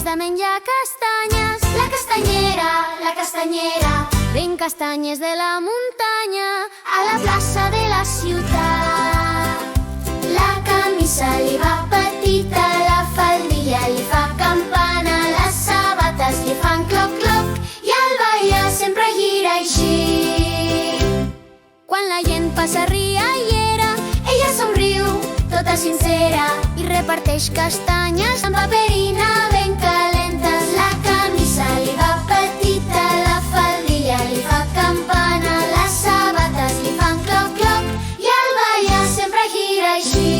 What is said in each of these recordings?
temps de menjar castanyes. La castanyera, ben castanyes de la muntanya, a la plaça de la ciutat. La camisa li va petita, la faldilla li fa campana, les sabates li fan cloc-cloc i el ballar sempre gira així. Quan la gent passa riallera, ella somriu, tota sincera, i reparteix castanyes amb paperina ben calentes. La camisa li va petita, la faldilla li fa campana, les sabates li fan cloc-cloc i el ballar sempre gira així.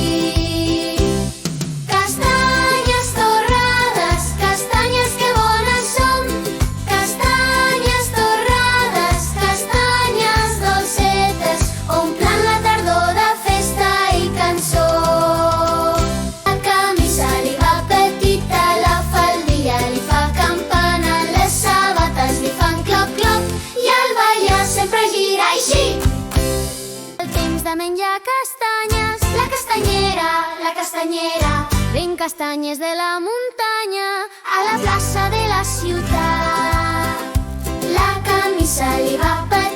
Castanyes torrades, castanyes que bones són. Castanyes torrades, castanyes dolcetes, omplen la tardor de festa i cançó. La camisa li va petita, la faldilla li fa campana, les sabates li fan cloc-cloc i el ballar sempre gira així. El temps de menjar castanyes. La castanyera, ben castanyes de la muntanya, a la plaça de la ciutat. La camisa li va petita,